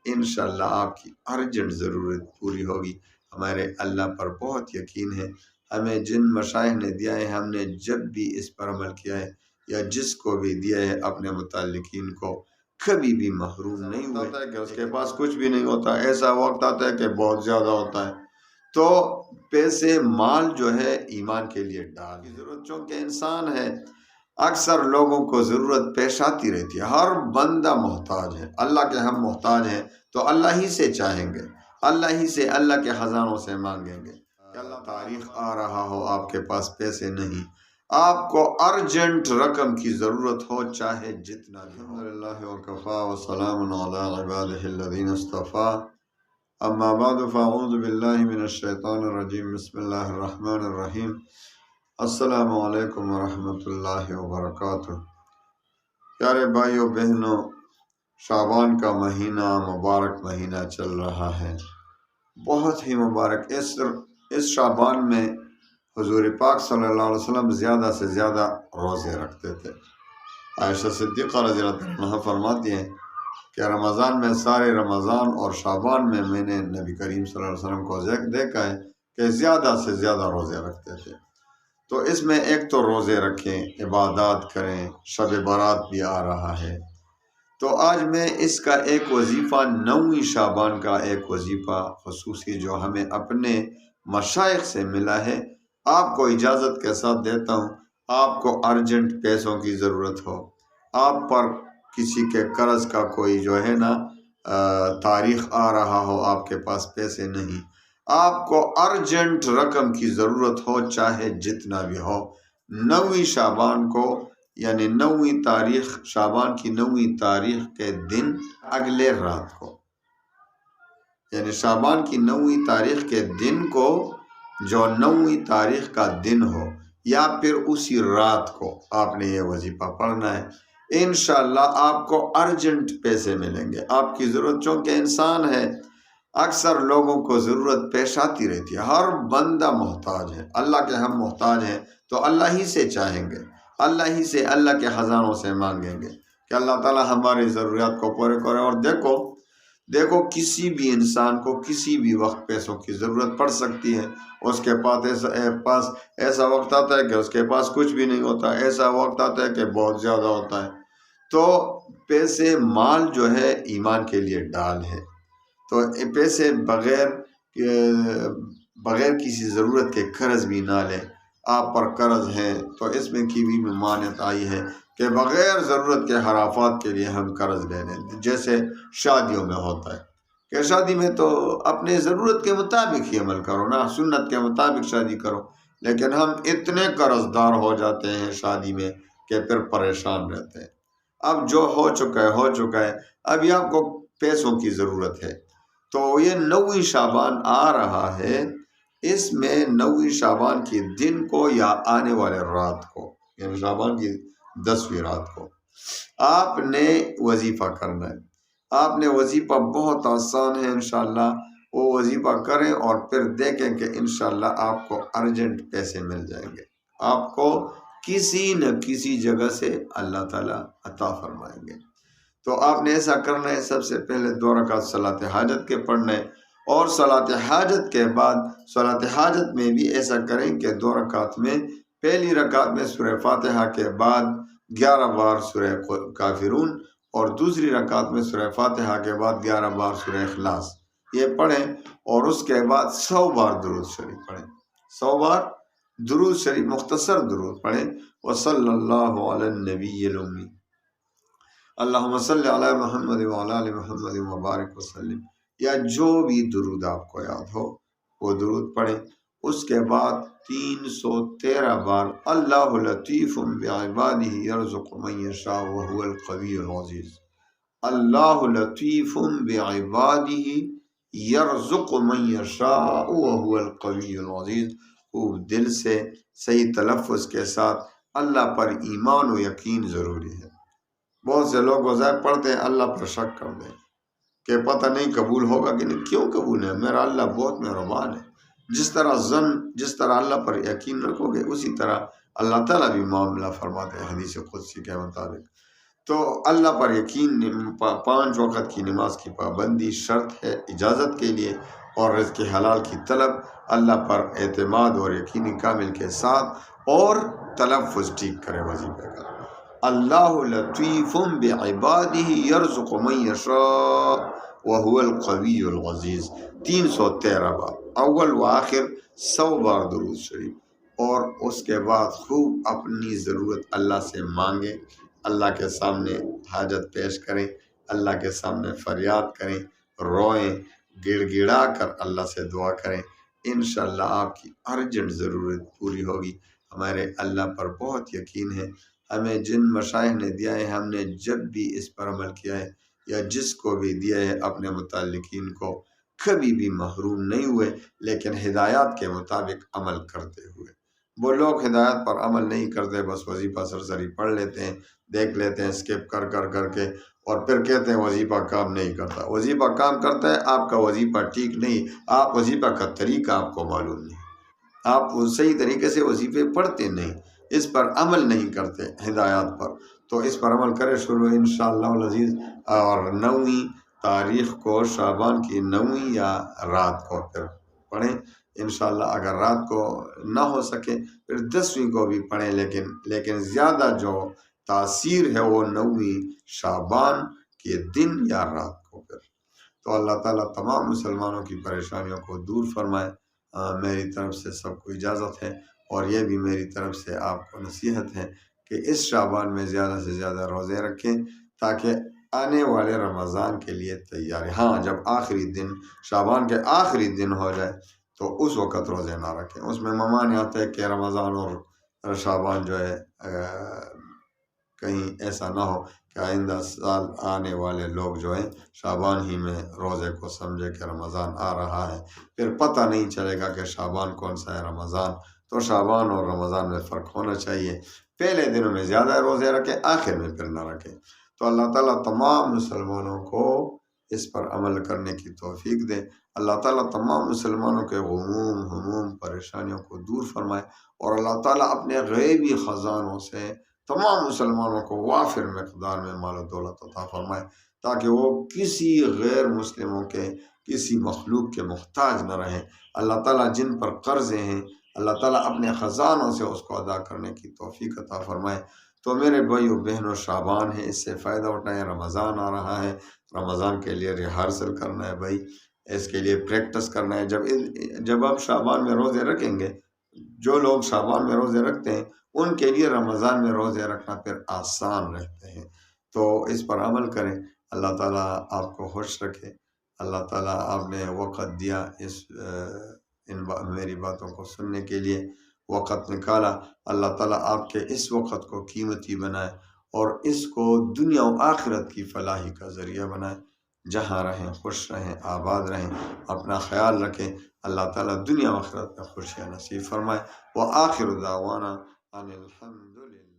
انشاءاللہ آپ کی ارجنٹ ضرورت پوری ہوگی۔ ہمارے اللہ پر بہت یقین ہے، ہمیں جن مشائخ نے دیا ہے، ہم نے جب بھی اس پر عمل کیا ہے یا جس کو بھی دیا ہے اپنے متعلقین کو، کبھی بھی محروم نہیں ہوئے کہ اس کے پاس کچھ بھی نہیں ہوتا۔ ایسا وقت آتا ہے کہ بہت زیادہ ہوتا ہے، تو پیسے مال جو ہے ایمان کے لیے ڈال کی ضرورت، چونکہ انسان ہے، اکثر لوگوں کو ضرورت پیش آتی رہتی ہے، ہر بندہ محتاج ہے۔ اللہ کے ہم محتاج ہیں تو اللہ ہی سے چاہیں گے، اللہ ہی سے، اللہ کے خزانوں سے مانگیں گے کہ اللہ تاریخ آ رہا ہو، آپ کے پاس پیسے نہیں، آپ کو ارجنٹ رقم کی ضرورت ہو، چاہے جتنا بھی۔ الحمدللہ وکفا وسلام علی عبادہ الذین اصطفیٰ، اما بعد فاعوذ باللہ من الشیطان الرجیم، بسم اللہ الرحمن الرحیم۔ السلام علیکم ورحمۃ اللہ وبرکاتہ۔ پیارے بھائیوں بہنوں، شعبان کا مہینہ مبارک مہینہ چل رہا ہے، بہت ہی مبارک۔ اس شعبان میں حضور پاک صلی اللہ علیہ وسلم زیادہ سے زیادہ روزے رکھتے تھے۔ عائشہ صدیقہ رضی اللہ عنہ فرماتی ہیں کہ رمضان میں، سارے رمضان اور شعبان میں، میں نے نبی کریم صلی اللہ علیہ وسلم کو دیکھا ہے کہ زیادہ سے زیادہ روزے رکھتے تھے۔ تو اس میں ایک تو روزے رکھیں، عبادات کریں، شب برات بھی آ رہا ہے، تو آج میں اس کا ایک وظیفہ، 9ویں شعبان کا ایک وظیفہ خصوصی جو ہمیں اپنے مشائخ سے ملا ہے، آپ کو اجازت کے ساتھ دیتا ہوں۔ آپ کو ارجنٹ پیسوں کی ضرورت ہو، آپ پر کسی کے قرض کا کوئی جو ہے نا تاریخ آ رہا ہو، آپ کے پاس پیسے نہیں، آپ کو ارجنٹ رقم کی ضرورت ہو، چاہے جتنا بھی ہو، 9ویں شعبان کو، یعنی 9ویں تاریخ، شعبان کی 9ویں تاریخ کے دن اگلے رات کو، یعنی شعبان کی 9ویں تاریخ کے دن کو، جو 9ویں تاریخ کا دن ہو، یا پھر اسی رات کو آپ نے یہ وظیفہ پڑھنا ہے۔ انشاءاللہ آپ کو ارجنٹ پیسے ملیں گے۔ آپ کی ضرورت، چونکہ انسان ہے، اکثر لوگوں کو ضرورت پیش آتی رہتی ہے، ہر بندہ محتاج ہے۔ اللہ کے ہم محتاج ہیں تو اللہ ہی سے چاہیں گے، اللہ ہی سے، اللہ کے خزانوں سے مانگیں گے کہ اللہ تعالیٰ ہماری ضروریات کو پورے کرے۔ اور دیکھو کسی بھی انسان کو کسی بھی وقت پیسوں کی ضرورت پڑ سکتی ہے۔ اس کے پاس ایسا وقت آتا ہے کہ اس کے پاس کچھ بھی نہیں ہوتا، ایسا وقت آتا ہے کہ بہت زیادہ ہوتا ہے۔ تو پیسے، مال جو ہے ایمان کے لیے ڈال ہے، تو پیسے بغیر کسی ضرورت کے قرض بھی نہ لیں۔ آپ پر قرض ہے تو اس میں کی بھی ممانعت آئی ہے کہ بغیر ضرورت کے خرافات کے لیے ہم قرض لے لیں، جیسے شادیوں میں ہوتا ہے کہ شادی میں تو اپنے ضرورت کے مطابق ہی عمل کرو نا، سنت کے مطابق شادی کرو، لیکن ہم اتنے قرض دار ہو جاتے ہیں شادی میں کہ پھر پریشان رہتے ہیں۔ اب جو ہو چکا ہے، ابھی آپ کو پیسوں کی ضرورت ہے، تو یہ 9ویں شعبان آ رہا ہے، اس میں 9ویں شعبان کے دن کو یا آنے والے رات کو، یعنی شعبان کی 10ویں رات کو آپ نے وظیفہ کرنا ہے۔ آپ نے وظیفہ بہت آسان ہے، انشاءاللہ وہ وظیفہ کریں اور پھر دیکھیں کہ انشاءاللہ آپ کو ارجنٹ پیسے مل جائیں گے، آپ کو کسی نہ کسی جگہ سے اللہ تعالیٰ عطا فرمائیں گے۔ تو آپ نے ایسا کرنا ہے، سب سے پہلے 2 رکعت صلاۃ حاجت کے پڑھنا ہے، اور صلاۃ حاجت کے بعد، صلاۃ حاجت میں بھی ایسا کریں کہ 2 رکعت میں، پہلی رکعت میں سورہ فاتحہ کے بعد 11 بار سورہ کافرون، اور دوسری رکعت میں سورہ فاتحہ کے بعد 11 بار سورہ اخلاص، یہ پڑھیں، اور اس کے بعد 100 بار درود شریف پڑھیں، 100 بار درود شریف، مختصر درود پڑھیں۔ وصلی اللہ علی النبی الامی، اللہم صلی علی محمد وعلی آل محمد وبارک وسلم، یا جو بھی درود آپ کو یاد ہو وہ درود پڑھیں۔ اس کے بعد 313 بار اللہ لطیف بعبادہ یرزق من یشاء وہو القوی العزیز، اللہ لطیف بعبادہ یرزق من یشاء وہو القوی العزیز۔ خوب دل سے، صحیح تلفظ کے ساتھ اللہ پر ایمان و یقین ضروری ہے۔ بہت سے لوگ وظائف پڑھتے ہیں، اللہ پر شک کر دیں کہ پتہ نہیں قبول ہوگا کہ نہیں۔ کیوں قبول ہے؟ میرا اللہ بہت مہربان ہے۔ جس طرح اللہ پر یقین رکھو گے، اسی طرح اللہ تعالیٰ بھی معاملہ فرماتے ہیں حدیث قدسی کے مطابق۔ تو اللہ پر یقین، 5 وقت کی نماز کی پابندی شرط ہے اجازت کے لیے، اور رزق حلال کی طلب اللہ پر اعتماد اور یقینی کامل کے ساتھ، اور تلفظ ٹھیک کرے وظیفے کا۔ اللہ لطیف بعبادہ یرزق من یشاء وہو القوی العزیز، 313 بار، اول و آخر 100 بار درود شریف، اور اس کے بعد خوب اپنی ضرورت اللہ سے مانگیں، اللہ کے سامنے حاجت پیش کریں، اللہ کے سامنے فریاد کریں، روئیں، گڑ گڑا کر اللہ سے دعا کریں، انشاءاللہ آپ کی ارجنٹ ضرورت پوری ہوگی۔ ہمارے اللہ پر بہت یقین ہے، ہمیں جن مشائخ نے دیا ہے، ہم نے جب بھی اس پر عمل کیا ہے یا جس کو بھی دیا ہے اپنے متعلقین کو، کبھی بھی محروم نہیں ہوئے، لیکن ہدایات کے مطابق عمل کرتے ہوئے۔ وہ لوگ ہدایت پر عمل نہیں کرتے، بس وظیفہ سرسری پڑھ لیتے ہیں، دیکھ لیتے ہیں اسکپ کر کر کر کے، اور پھر کہتے ہیں وظیفہ کام نہیں کرتا۔ وظیفہ کام کرتا ہے، آپ کا وظیفہ ٹھیک نہیں، آپ وظیفہ کا طریقہ آپ کو معلوم نہیں، آپ صحیح طریقے سے وظیفے پڑھتے نہیں، اس پر عمل نہیں کرتے ہدایات پر۔ تو اس پر عمل کرے شروع انشاءاللہ العزیز، اور 9ویں تاریخ کو شعبان کی 9ویں یا رات کو پھر پڑھیں انشاءاللہ۔ اگر رات کو نہ ہو سکے پھر 10ویں کو بھی پڑھیں، لیکن زیادہ جو تاثیر ہے وہ 9ویں شعبان کے دن یا رات کو پھر۔ تو اللہ تعالیٰ تمام مسلمانوں کی پریشانیوں کو دور فرمائے۔ میری طرف سے سب کو اجازت ہے، اور یہ بھی میری طرف سے آپ کو نصیحت ہے کہ اس شعبان میں زیادہ سے زیادہ روزے رکھیں، تاکہ آنے والے رمضان کے لیے تیار ہے۔ ہاں، جب آخری دن شعبان کے آخری دن ہو جائے تو اس وقت روزے نہ رکھیں، اس میں ممانعت ہے کہ رمضان اور شعبان جو ہے کہیں ایسا نہ ہو کہ آئندہ سال آنے والے لوگ جو ہیں شعبان ہی میں روزے کو سمجھے کہ رمضان آ رہا ہے، پھر پتہ نہیں چلے گا کہ شعبان کون سا ہے رمضان۔ تو شعبان اور رمضان میں فرق ہونا چاہیے، پہلے دنوں میں زیادہ روزے رکھیں، آخر میں پھر نہ رکھیں۔ تو اللہ تعالیٰ تمام مسلمانوں کو اس پر عمل کرنے کی توفیق دے۔ اللہ تعالیٰ تمام مسلمانوں کے غموم، ہموم، پریشانیوں کو دور فرمائے، اور اللہ تعالیٰ اپنے غیبی خزانوں سے تمام مسلمانوں کو وافر مقدار میں مال و دولت عطا فرمائے، تاکہ وہ کسی غیر مسلموں کے، کسی مخلوق کے محتاج نہ رہیں۔ اللہ تعالیٰ جن پر قرضے ہیں، اللہ تعالیٰ اپنے خزانوں سے اس کو ادا کرنے کی توفیق عطا فرمائے۔ تو میرے بھائیو بہنوں، شعبان ہے، اس سے فائدہ اٹھائیں، رمضان آ رہا ہے، رمضان کے لیے ریہرسل کرنا ہے بھائی، اس کے لیے پریکٹس کرنا ہے۔ جب آپ شعبان میں روزے رکھیں گے، جو لوگ شعبان میں روزے رکھتے ہیں ان کے لیے رمضان میں روزے رکھنا پھر آسان رہتے ہیں۔ تو اس پر عمل کریں، اللہ تعالیٰ آپ کو خوش رکھے۔ اللہ تعالیٰ آپ نے وقت دیا میری باتوں کو سننے کے لیے، وقت نکالا، اللہ تعالیٰ آپ کے اس وقت کو قیمتی بنائے، اور اس کو دنیا و آخرت کی فلاحی کا ذریعہ بنائے۔ جہاں رہیں خوش رہیں، آباد رہیں، اپنا خیال رکھیں۔ اللہ تعالیٰ دنیا و آخرت میں خوشیاں نصیب فرمائے۔ وآخر دعوانا ان الحمد للہ۔